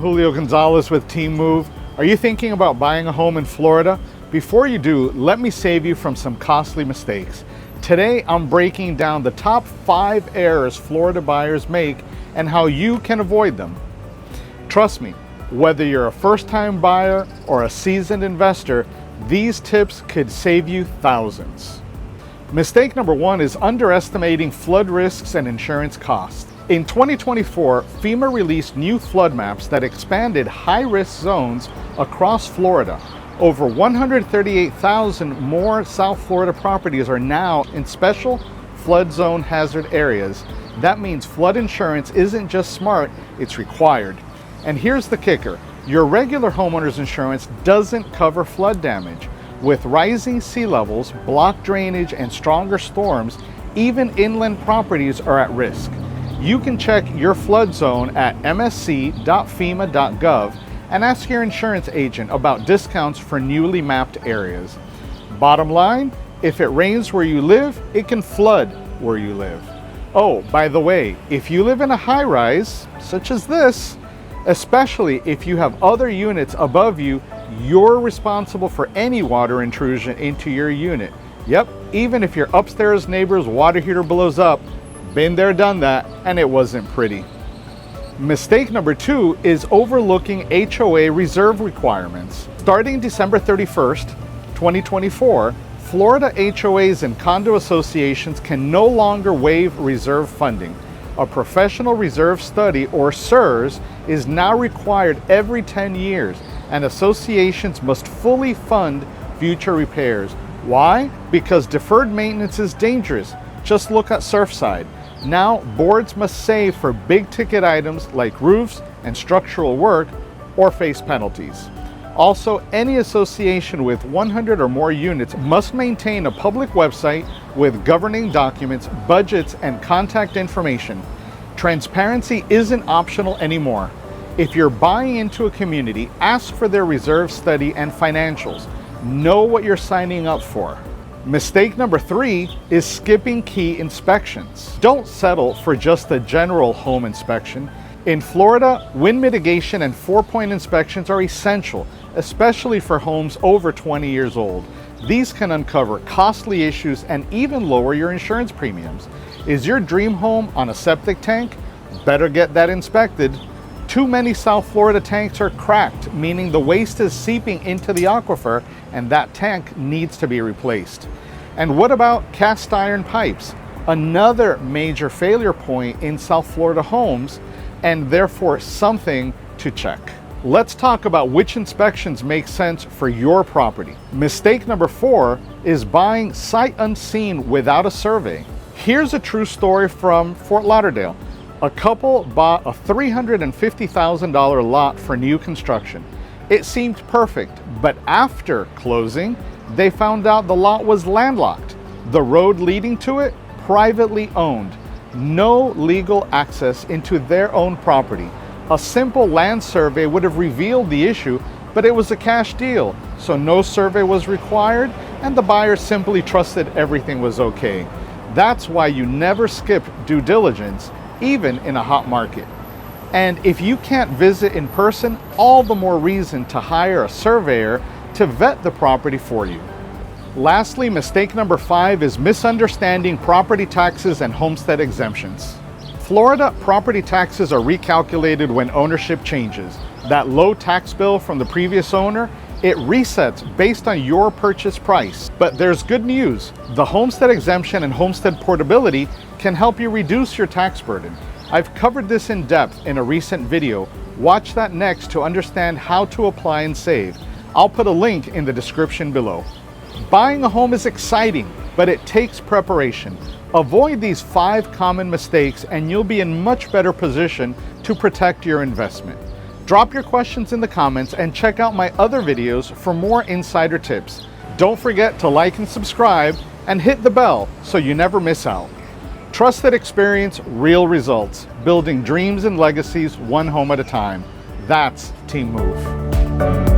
Julio Gonzalez with Team Move. Are you thinking about buying a home in Florida? Before you do, let me save you from some costly mistakes. Today, I'm breaking down the top 5 errors Florida buyers make and how you can avoid them. Trust me, whether you're a first-time buyer or a seasoned investor, these tips could save you thousands. Mistake number 1 is underestimating flood risks and insurance costs. In 2024, FEMA released new flood maps that expanded high-risk zones across Florida. Over 138,000 more South Florida properties are now in special flood zone hazard areas. That means flood insurance isn't just smart, it's required. And here's the kicker. Your regular homeowner's insurance doesn't cover flood damage. With rising sea levels, block drainage, and stronger storms, even inland properties are at risk. You can check your flood zone at msc.fema.gov and ask your insurance agent about discounts for newly mapped areas. Bottom line, if it rains where you live, it can flood where you live. Oh, by the way, if you live in a high-rise, such as this, especially if you have other units above you, you're responsible for any water intrusion into your unit. Yep, even if your upstairs neighbor's water heater blows up. Been there, done that, and it wasn't pretty. Mistake number 2 is overlooking HOA reserve requirements. Starting December 31st, 2024, Florida HOAs and condo associations can no longer waive reserve funding. A professional reserve study, or SERS, is now required every 10 years, and associations must fully fund future repairs. Why? Because deferred maintenance is dangerous. Just look at Surfside. Now, boards must save for big ticket items like roofs and structural work or face penalties. Also, any association with 100 or more units must maintain a public website with governing documents, budgets, and contact information. Transparency isn't optional anymore. If you're buying into a community, ask for their reserve study and financials. Know what you're signing up for. Mistake number 3 is skipping key inspections. Don't settle for just a general home inspection. In Florida, wind mitigation and 4-point inspections are essential, especially for homes over 20 years old. These can uncover costly issues and even lower your insurance premiums. Is your dream home on a septic tank? Better get that inspected. Too many South Florida tanks are cracked, meaning the waste is seeping into the aquifer and that tank needs to be replaced. And what about cast iron pipes? Another major failure point in South Florida homes, and therefore something to check. Let's talk about which inspections make sense for your property. Mistake number 4 is buying sight unseen without a survey. Here's a true story from Fort Lauderdale. A couple bought a $350,000 lot for new construction. It seemed perfect, but after closing, they found out the lot was landlocked. The road leading to it, privately owned. No legal access into their own property. A simple land survey would have revealed the issue, but it was a cash deal, so no survey was required, and the buyer simply trusted everything was okay. That's why you never skip due diligence, even in a hot market. And if you can't visit in person, all the more reason to hire a surveyor to vet the property for you. Lastly, mistake number 5 is misunderstanding property taxes and homestead exemptions. Florida property taxes are recalculated when ownership changes. That low tax bill from the previous owner, it resets based on your purchase price. But there's good news. The homestead exemption and homestead portability can help you reduce your tax burden. I've covered this in depth in a recent video. Watch that next to understand how to apply and save. I'll put a link in the description below. Buying a home is exciting, but it takes preparation. Avoid these 5 common mistakes and you'll be in much better position to protect your investment. Drop your questions in the comments and check out my other videos for more insider tips. Don't forget to like and subscribe and hit the bell so you never miss out. Trusted experience, real results. Building dreams and legacies one home at a time. That's Team Move.